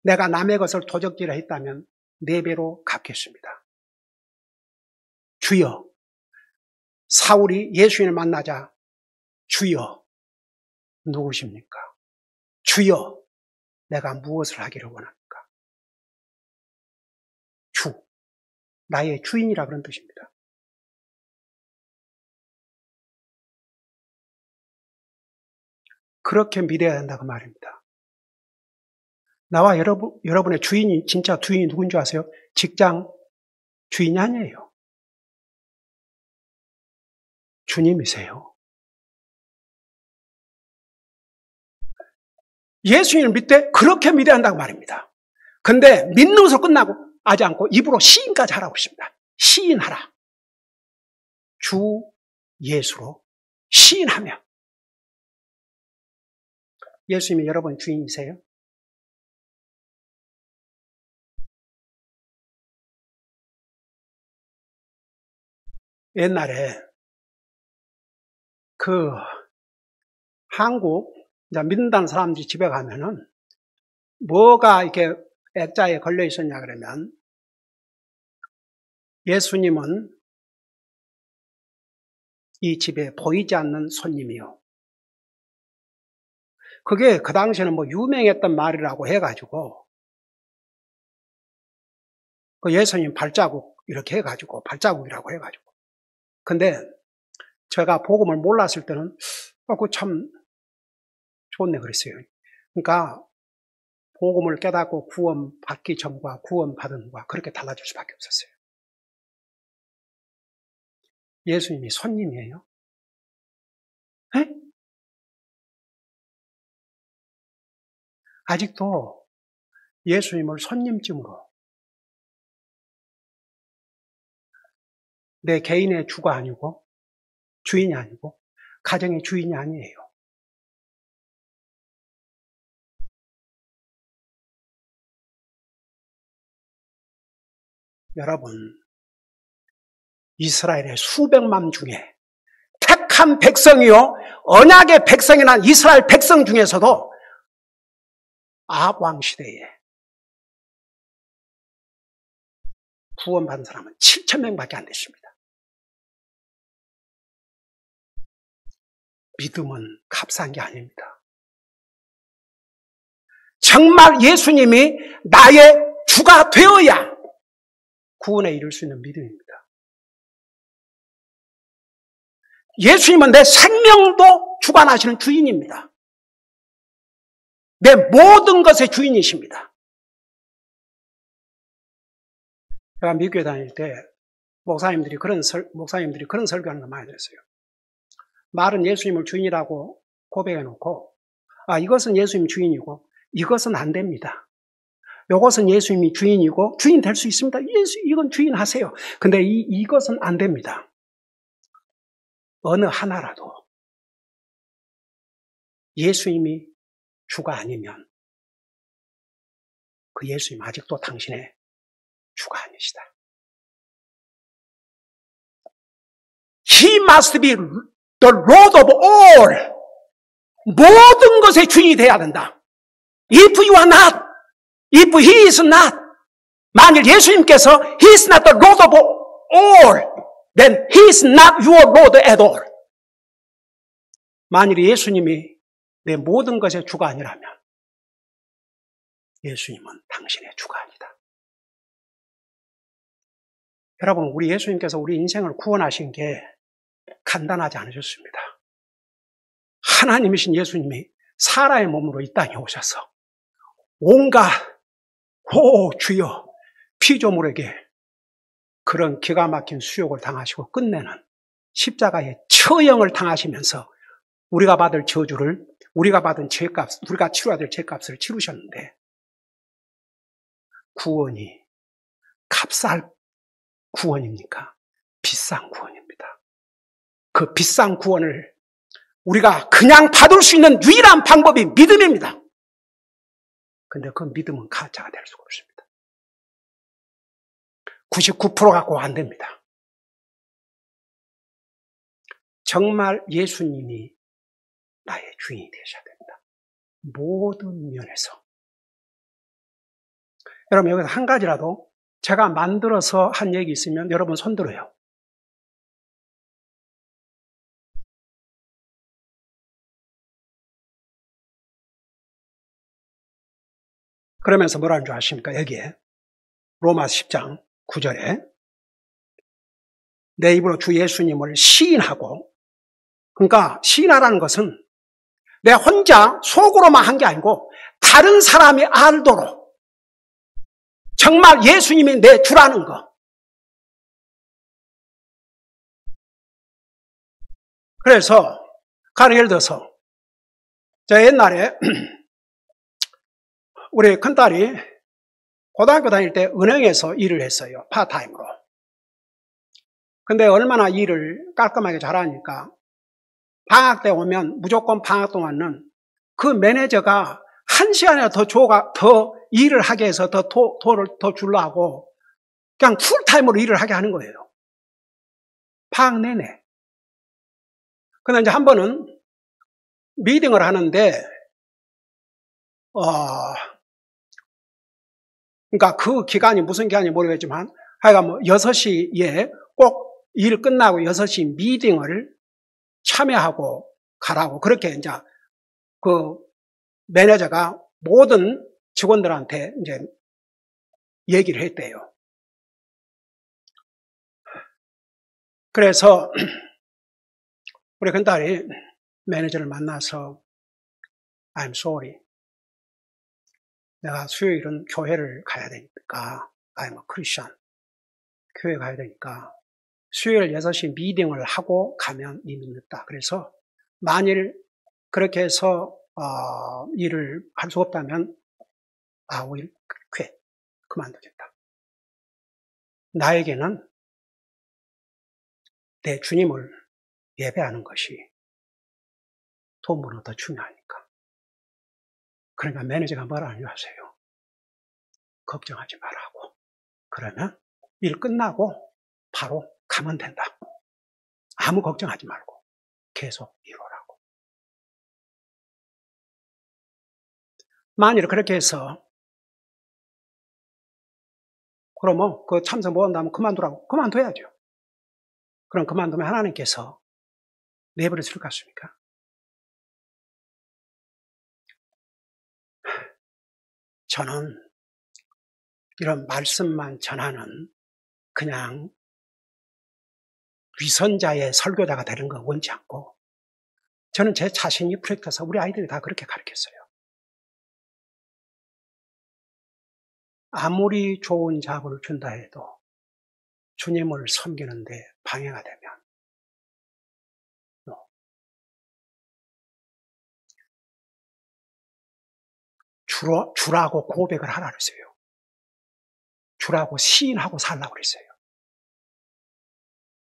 내가 남의 것을 도적질을 했다면 4배로 갚겠습니다. 주여 사울이 예수님을 만나자 주여 누구십니까? 주여 내가 무엇을 하기를 원합니까? 주 나의 주인이라 그런 뜻입니다. 그렇게 믿어야 된다고 말입니다. 나와 여러분의 주인이 진짜 주인이 누군지 아세요? 직장 주인이 아니에요. 주님이세요. 예수님을 믿되 그렇게 믿어야 한다고 말입니다. 근데 믿는 것으로 끝나고 하지 않고 입으로 시인까지 하라고 했습니다. 시인하라. 주 예수로 시인하며. 예수님이 여러분 주인이세요? 옛날에 한국 믿는다는 사람들이 집에 가면은 뭐가 이렇게 액자에 걸려 있었냐 그러면 예수님은 이 집에 보이지 않는 손님이요. 그게 그 당시에는 뭐 유명했던 말이라고 해가지고 그 예수님 발자국 이렇게 해가지고 발자국이라고 해가지고 근데 제가 복음을 몰랐을 때는 그거 참 좋네 그랬어요. 그러니까 복음을 깨닫고 구원받기 전과 구원받은 후가 그렇게 달라질 수밖에 없었어요. 예수님이 손님이에요? 에? 아직도 예수님을 손님쯤으로 내 개인의 주가 아니고 주인이 아니고 가정의 주인이 아니에요. 여러분 이스라엘의 수백만 중에 택한 백성이요 언약의 백성이란 이스라엘 백성 중에서도 아합 왕 시대에 구원받은 사람은 7,000명밖에 안 됐습니다. 믿음은 값싼 게 아닙니다. 정말 예수님이 나의 주가 되어야 구원에 이를 수 있는 믿음입니다. 예수님은 내 생명도 주관하시는 주인입니다. 내 모든 것의 주인이십니다. 제가 미국에 다닐 때 목사님들이 그런 설교하는 거 많이 들었어요. 말은 예수님을 주인이라고 고백해 놓고 이것은 예수님 주인이고 이것은 안 됩니다. 이것은 예수님이 주인이고 주인 될 수 있습니다. 이건 주인 하세요. 근데 이것은 안 됩니다. 어느 하나라도 예수님이 주가 아니면 그 예수님 아직도 당신의 주가 아니시다. He must be the Lord of all. 모든 것의 주인이 돼야 된다. If you are not, if He is not, 만일 예수님께서 He is not the Lord of all, then He is not your Lord at all. 만일 예수님이 내 모든 것의 주가 아니라면 예수님은 당신의 주가 아니다. 여러분, 우리 예수님께서 우리 인생을 구원하신 게 간단하지 않으셨습니다. 하나님이신 예수님이 사람의 몸으로 이 땅에 오셔서 온갖 주여 피조물에게 그런 기가 막힌 수욕을 당하시고 끝내는 십자가의 처형을 당하시면서 우리가 받을 저주를, 우리가 받은 죄값, 우리가 치러야 될 죄값을 치르셨는데, 구원이 값쌀 구원입니까? 비싼 구원입니다. 그 비싼 구원을 우리가 그냥 받을 수 있는 유일한 방법이 믿음입니다. 근데 그 믿음은 가짜가 될 수가 없습니다. 99% 갖고 안 됩니다. 정말 예수님이 나의 주인이 되셔야 됩니다. 모든 면에서. 여러분, 여기서 한 가지라도 제가 만들어서 한 얘기 있으면 여러분 손 들어요. 그러면서 뭐라는 줄 아십니까? 여기에 로마 10장 9절에 내 입으로 주 예수님을 시인하고, 그러니까 시인하라는 것은 내 혼자 속으로만 한 게 아니고 다른 사람이 알도록 정말 예수님이 내 주라는 거. 그래서 가령 예를 들어서 제가 옛날에 우리 큰딸이 고등학교 다닐 때 은행에서 일을 했어요. 파트타임으로. 근데 얼마나 일을 깔끔하게 잘하니까 방학 때 오면 무조건 방학 동안은 그 매니저가 1시간이나 더 일을 하게 해서 돈을 더 주려고 그냥 풀타임으로 일을 하게 하는 거예요. 방학 내내. 근데 이제 한 번은 미팅을 하는데, 그러니까 그 기간이 무슨 기간인지 모르겠지만 하여간 뭐 6시에 꼭 일 끝나고 6시 미팅을 참여하고 가라고 그렇게 이제 그 매니저가 모든 직원들한테 이제 얘기를 했대요. 그래서 우리 큰딸이 매니저를 만나서 I'm sorry. 내가 수요일은 교회를 가야 되니까 I'm a Christian. 교회 가야 되니까 수요일 6시 미팅을 하고 가면 이미 늦다. 그래서 만일 그렇게 해서 일을 할 수 없다면 I will quit. 그만두겠다. 나에게는 내 주님을 예배하는 것이 돈보다 더 중요하니까. 그러니까 매니저가 뭐라 하는지 아세요? 걱정하지 말라고. 그러면 일 끝나고 바로 가면 된다. 아무 걱정하지 말고 계속 이루라고. 만일 그렇게 해서 그러면 그 참석 못 한다면 그만두라고. 그만둬야죠. 그럼 그만두면 하나님께서 내버려둘 것 같습니까? 저는 이런 말씀만 전하는 그냥 위선자의 설교자가 되는 건 원치 않고, 저는 제 자신이 프랙터서 우리 아이들이 다 그렇게 가르쳤어요. 아무리 좋은 잡을 준다 해도 주님을 섬기는데 방해가 되면 주라고 고백을 하라 그랬어요. 주라고 시인하고 살라고 그랬어요.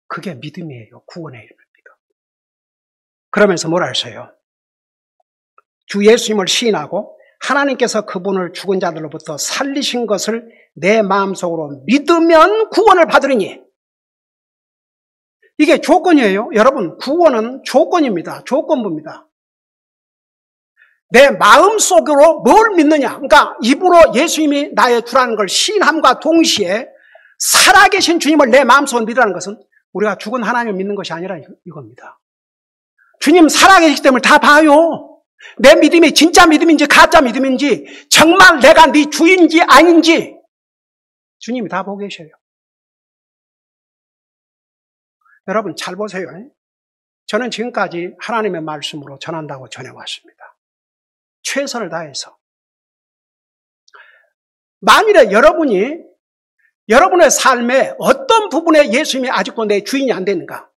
그게 믿음이에요. 구원의 일입니다. 그러면서 뭐라 했어요? 주 예수님을 시인하고 하나님께서 그분을 죽은 자들로부터 살리신 것을 내 마음속으로 믿으면 구원을 받으리니. 이게 조건이에요. 여러분, 구원은 조건입니다. 조건부입니다. 내 마음속으로 뭘 믿느냐. 그러니까 입으로 예수님이 나의 주라는 걸 시인함과 동시에 살아계신 주님을 내 마음속으로 믿으라는 것은 우리가 죽은 하나님을 믿는 것이 아니라 이겁니다. 주님 살아계시기 때문에 다 봐요. 내 믿음이 진짜 믿음인지 가짜 믿음인지, 정말 내가 네 주인지 아닌지 주님이 다 보고 계셔요. 여러분 잘 보세요. 저는 지금까지 하나님의 말씀으로 전한다고 전해왔습니다. 최선을 다해서. 만일에 여러분의 삶의 어떤 부분에 예수님이 아직도 내 주인이 안 되는가?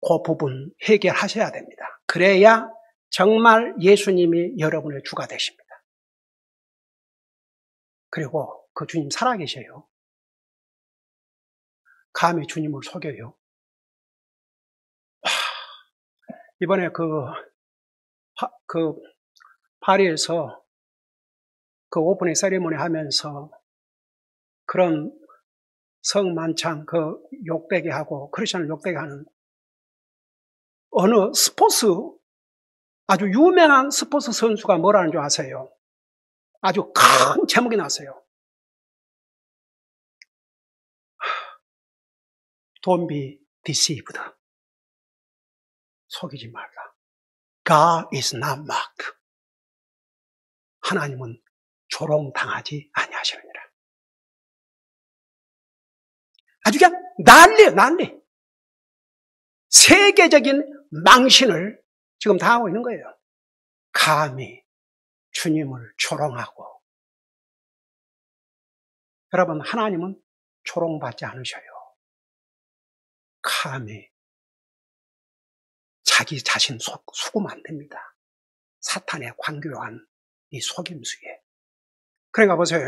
그 부분 해결하셔야 됩니다. 그래야 정말 예수님이 여러분의 주가 되십니다. 그리고 그 주님 살아계셔요. 감히 주님을 속여요. 이번에 파리에서 그 오프닝 세리머니 하면서 그런 성만찬 욕되게 하고 크리스천을 욕되게 하는 어느 아주 유명한 스포츠 선수가 뭐라는 줄 아세요? 아주 큰 제목이 났어요. Don't be deceived. 속이지 말라. God is not mocked. 하나님은 조롱당하지 아니하시느니라. 아주 그냥 난리. 세계적인 망신을 지금 당하고 있는 거예요. 감히 주님을 조롱하고. 여러분, 하나님은 조롱받지 않으셔요. 감히 자기 자신 속으면 안 됩니다. 사탄의 광교한 이 속임수에. 그러니까 보세요.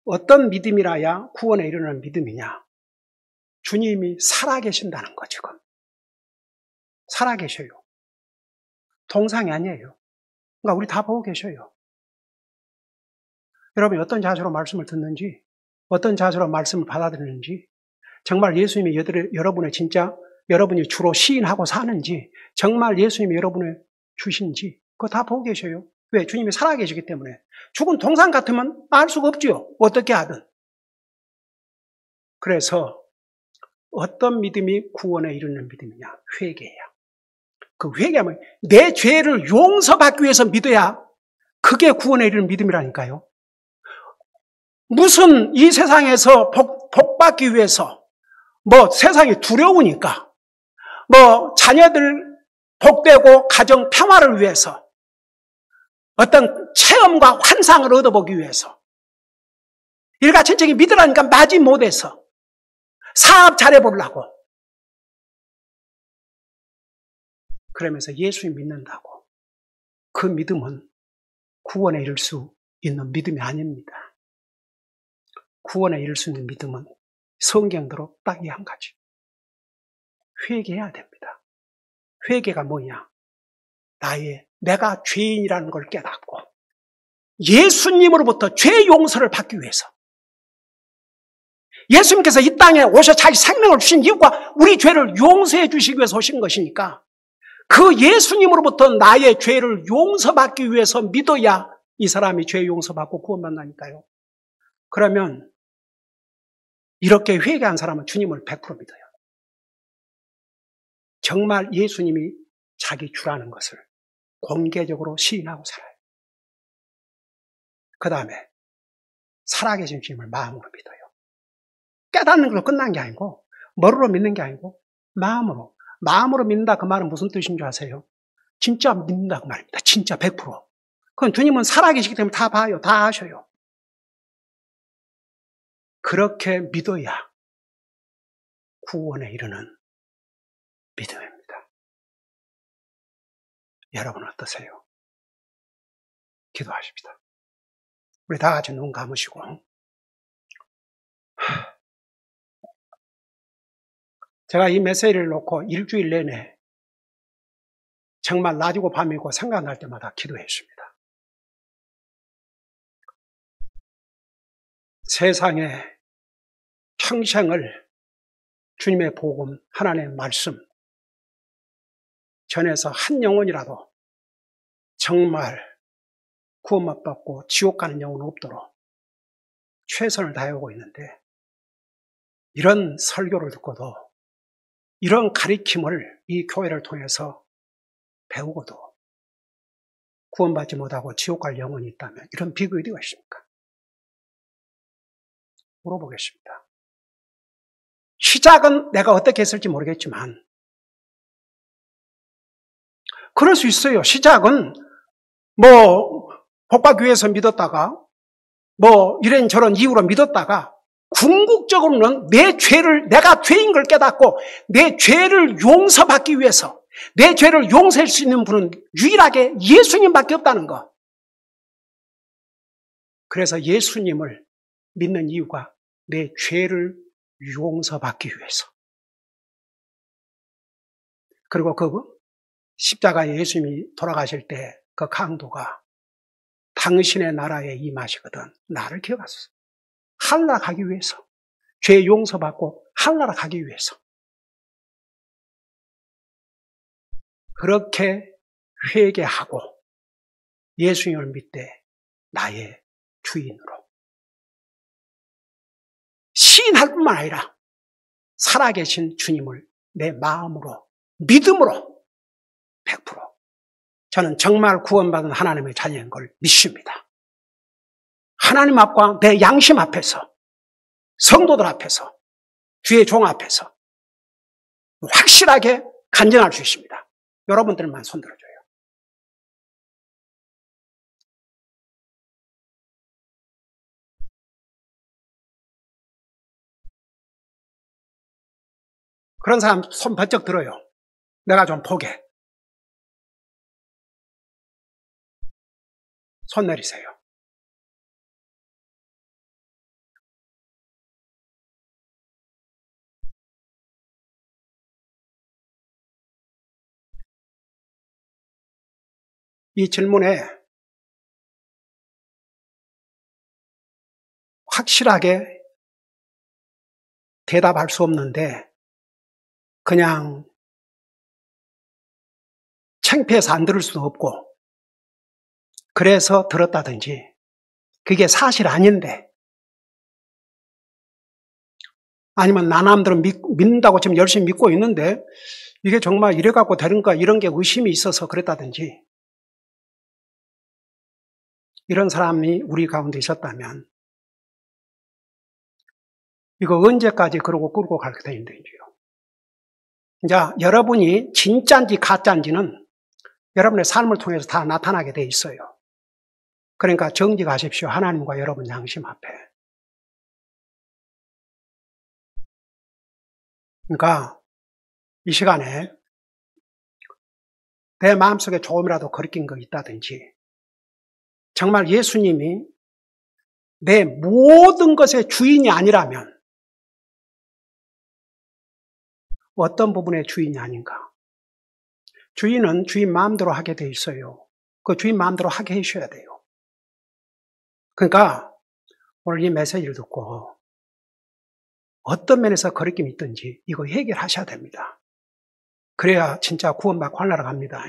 어떤 믿음이라야 구원에 이르는 믿음이냐? 주님이 살아계신다는 거 지금. 살아계셔요. 동상이 아니에요. 그러니까 우리 다 보고 계셔요. 여러분이 어떤 자세로 말씀을 듣는지, 어떤 자세로 말씀을 받아들이는지, 정말 예수님이 여러분의 진짜 여러분이 주로 시인하고 사는지, 정말 예수님이 여러분의 주신지, 그거 다 보고 계셔요. 왜? 주님이 살아계시기 때문에. 죽은 동상 같으면 알 수가 없죠. 어떻게 하든. 그래서 어떤 믿음이 구원에 이르는 믿음이냐? 회개야. 그 회개하면 내 죄를 용서받기 위해서 믿어야 그게 구원에 이르는 믿음이라니까요. 무슨 이 세상에서 복받기 위해서 세상이 두려우니까 자녀들 복되고 가정 평화를 위해서 어떤 체험과 환상을 얻어보기 위해서 일가천천히 믿으라니까 마지 못해서 사업 잘해보려고 그러면서 예수님 믿는다고 그 믿음은 구원에 이를 수 있는 믿음이 아닙니다. 구원에 이를 수 있는 믿음은 성경대로 딱 이 한 가지. 회개해야 됩니다. 회개가 뭐냐? 내가 죄인이라는 걸 깨닫고 예수님으로부터 죄 용서를 받기 위해서 예수님께서 이 땅에 오셔 자기 생명을 주신 이유가 우리 죄를 용서해 주시기 위해서 오신 것이니까 그 예수님으로부터 나의 죄를 용서받기 위해서 믿어야 이 사람이 죄 용서받고 구원받나니까요. 그러면 이렇게 회개한 사람은 주님을 100% 믿어요. 정말 예수님이 자기 주라는 것을 공개적으로 시인하고 살아요. 그 다음에 살아계신 주님을 마음으로 믿어요. 깨닫는 걸로 끝난 게 아니고 머리로 믿는 게 아니고 마음으로 믿는다 그 말은 무슨 뜻인 줄 아세요? 진짜 믿는다 그 말입니다. 진짜 100%. 그건 주님은 살아계시기 때문에 다 봐요. 다 아셔요. 그렇게 믿어야 구원에 이르는 믿음입니다. 여러분 어떠세요? 기도하십시다. 우리 다 같이 눈 감으시고 제가 이 메시지를 놓고 일주일 내내 정말 낮이고 밤이고 생각날 때마다 기도했습니다. 세상에 평생을 주님의 복음, 하나님의 말씀 전해서 한 영혼이라도 정말 구원만 받고 지옥 가는 영혼은 없도록 최선을 다해오고 있는데 이런 설교를 듣고도 이런 가르침을 이 교회를 통해서 배우고도 구원받지 못하고 지옥 갈 영혼이 있다면 이런 비극이 어디가 있습니까? 물어보겠습니다. 시작은 내가 어떻게 했을지 모르겠지만 그럴 수 있어요. 시작은 복과교회에서 믿었다가 이런저런 이유로 믿었다가 궁극적으로는 내 죄를 내가 죄인 걸 깨닫고 내 죄를 용서받기 위해서 내 죄를 용서할 수 있는 분은 유일하게 예수님밖에 없다는 거. 그래서 예수님을 믿는 이유가 내 죄를 용서받기 위해서. 그리고 그 십자가에 예수님이 돌아가실 때 그 강도가 당신의 나라에 임하시거든 나를 기억하소서. 하늘나라 가기 위해서. 죄 용서받고 하늘나라 가기 위해서. 그렇게 회개하고 예수님을 믿되 나의 주인으로 시인할 뿐만 아니라 살아계신 주님을 내 마음으로 믿음으로 100% 저는 정말 구원받은 하나님의 자녀인 걸 믿습니다. 하나님 앞과 내 양심 앞에서 성도들 앞에서 주의 종 앞에서 확실하게 간증할 수 있습니다. 여러분들만 손들어줘요. 그런 사람 손 번쩍 들어요. 내가 좀 보게. 손 내리세요. 이 질문에 확실하게 대답할 수 없는데 그냥 창피해서 안 들을 수도 없고 그래서 들었다든지 그게 사실 아닌데 아니면 나 마음대로 믿는다고 지금 열심히 믿고 있는데 이게 정말 이래갖고 되는가 이런 게 의심이 있어서 그랬다든지 이런 사람이 우리 가운데 있었다면 이거 언제까지 그러고 끌고 갈 텐지요. 이제 여러분이 진짜인지 가짜인지는 여러분의 삶을 통해서 다 나타나게 돼 있어요. 그러니까 정직하십시오. 하나님과 여러분 양심 앞에. 그러니까 이 시간에 내 마음속에 조금이라도 거리낀 거 있다든지 정말 예수님이 내 모든 것의 주인이 아니라면 어떤 부분의 주인이 아닌가? 주인은 주인 마음대로 하게 돼 있어요. 그 주인 마음대로 하게 해주셔야 돼요. 그러니까 오늘 이 메시지를 듣고 어떤 면에서 거리낌이 있든지 이거 해결하셔야 됩니다. 그래야 진짜 구원받고 하늘나라 갑니다.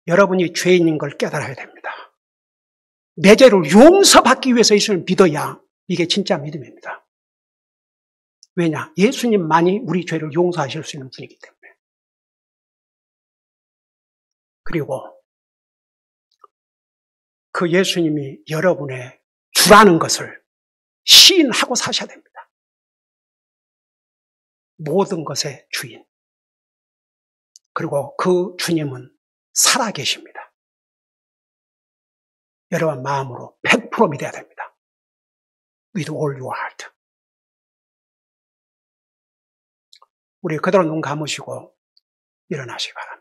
여러분이 죄인인 걸 깨달아야 됩니다. 내 죄를 용서받기 위해서 예수님을 믿어야 이게 진짜 믿음입니다. 왜냐? 예수님만이 우리 죄를 용서하실 수 있는 분이기 때문에. 그리고 그 예수님이 여러분의 주라는 것을 시인하고 사셔야 됩니다. 모든 것의 주인. 그리고 그 주님은 살아계십니다. 여러분 마음으로 100% 믿어야 됩니다. With all your heart. 우리 그대로 눈 감으시고 일어나시기 바랍니다.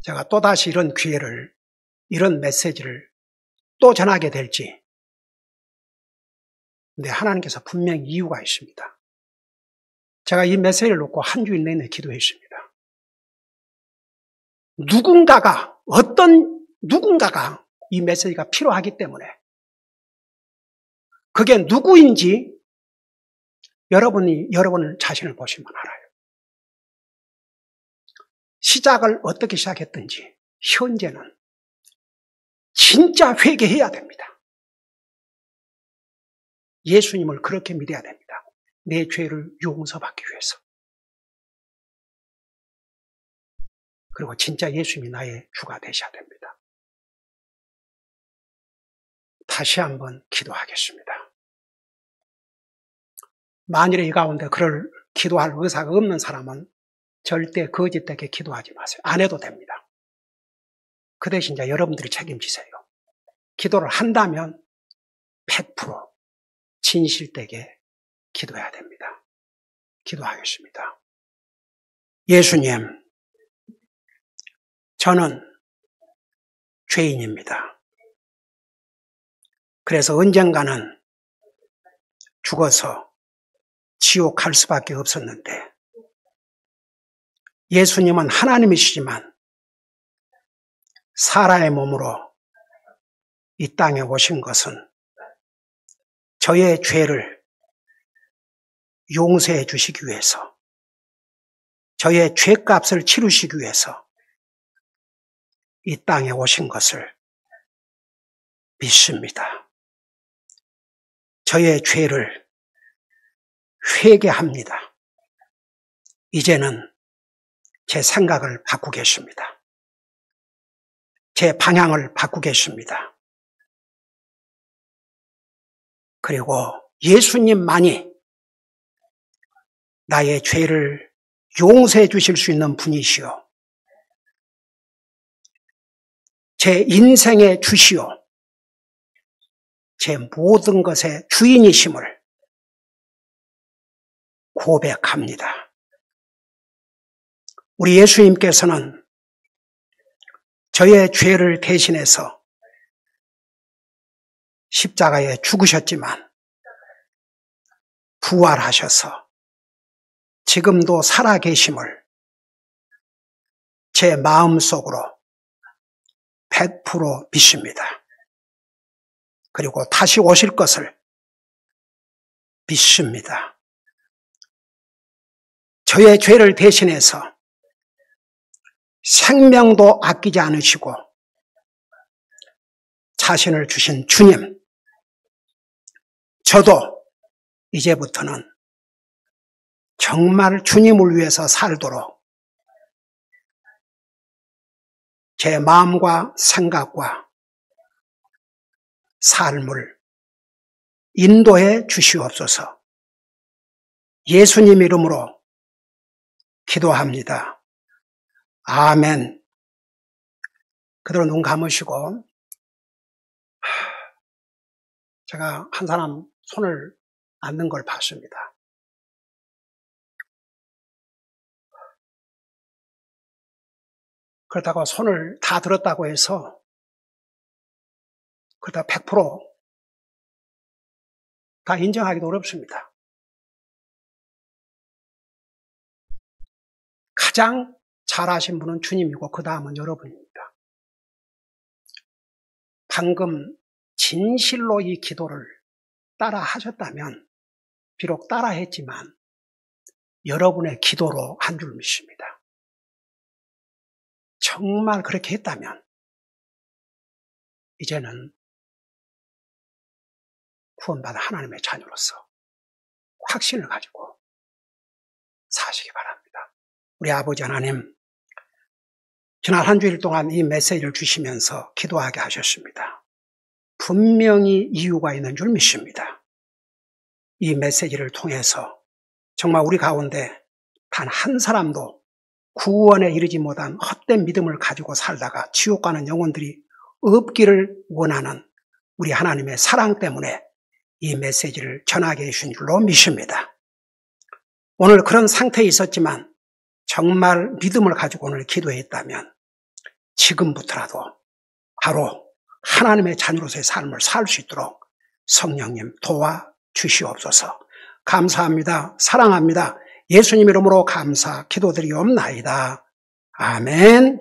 제가 또다시 이런 기회를, 이런 메시지를 또 전하게 될지, 근데 하나님께서 분명히 이유가 있습니다. 제가 이 메시지를 놓고 한 주일 내내 기도했습니다. 누군가가 이 메시지가 필요하기 때문에 그게 누구인지 여러분 자신을 보시면 알아요. 시작을 어떻게 시작했든지 현재는 진짜 회개해야 됩니다. 예수님을 그렇게 믿어야 됩니다. 내 죄를 용서받기 위해서. 그리고 진짜 예수님이 나의 주가 되셔야 됩니다. 다시 한번 기도하겠습니다. 만일에 이 가운데 그럴 기도할 의사가 없는 사람은 절대 거짓되게 기도하지 마세요. 안 해도 됩니다. 그 대신 이제 여러분들이 책임지세요. 기도를 한다면 100% 진실되게 기도해야 됩니다. 기도하겠습니다. 예수님, 저는 죄인입니다. 그래서 언젠가는 죽어서 지옥 갈 수밖에 없었는데 예수님은 하나님이시지만 사람의 몸으로 이 땅에 오신 것은 저의 죄를 용서해 주시기 위해서, 저의 죄값을 치르시기 위해서 이 땅에 오신 것을 믿습니다. 저의 죄를 회개합니다. 이제는 제 생각을 바꾸겠습니다. 제 방향을 바꾸겠습니다. 그리고 예수님만이 나의 죄를 용서해 주실 수 있는 분이시오. 제 인생의 주시오. 제 모든 것의 주인이심을 고백합니다. 우리 예수님께서는 저의 죄를 대신해서 십자가에 죽으셨지만 부활하셔서 지금도 살아계심을 제 마음속으로 100% 믿습니다. 그리고 다시 오실 것을 믿습니다. 저의 죄를 대신해서 생명도 아끼지 않으시고 자신을 주신 주님, 저도 이제부터는 정말 주님을 위해서 살도록 제 마음과 생각과 삶을 인도해 주시옵소서. 예수님 이름으로 기도합니다. 아멘. 그대로 눈 감으시고, 제가 한 사람 손을 얹는 걸 봤습니다. 그렇다고 손을 다 들었다고 해서 그러다 100% 다 인정하기도 어렵습니다. 가장 잘하신 분은 주님이고 그 다음은 여러분입니다. 방금 진실로 이 기도를 따라 하셨다면, 비록 따라 했지만 여러분의 기도로 한 줄 믿습니다. 정말 그렇게 했다면 이제는 구원받은 하나님의 자녀로서 확신을 가지고 사시기 바랍니다. 우리 아버지 하나님, 지난 한 주일 동안 이 메시지를 주시면서 기도하게 하셨습니다. 분명히 이유가 있는 줄 믿습니다. 이 메시지를 통해서 정말 우리 가운데 단 한 사람도 구원에 이르지 못한 헛된 믿음을 가지고 살다가 지옥 가는 영혼들이 없기를 원하는 우리 하나님의 사랑 때문에 이 메시지를 전하게 해주신 줄로 믿습니다. 오늘 그런 상태에 있었지만 정말 믿음을 가지고 오늘 기도했다면 지금부터라도 바로 하나님의 자녀로서의 삶을 살 수 있도록 성령님 도와주시옵소서. 감사합니다. 사랑합니다. 예수님 이름으로 감사 기도드리옵나이다. 아멘.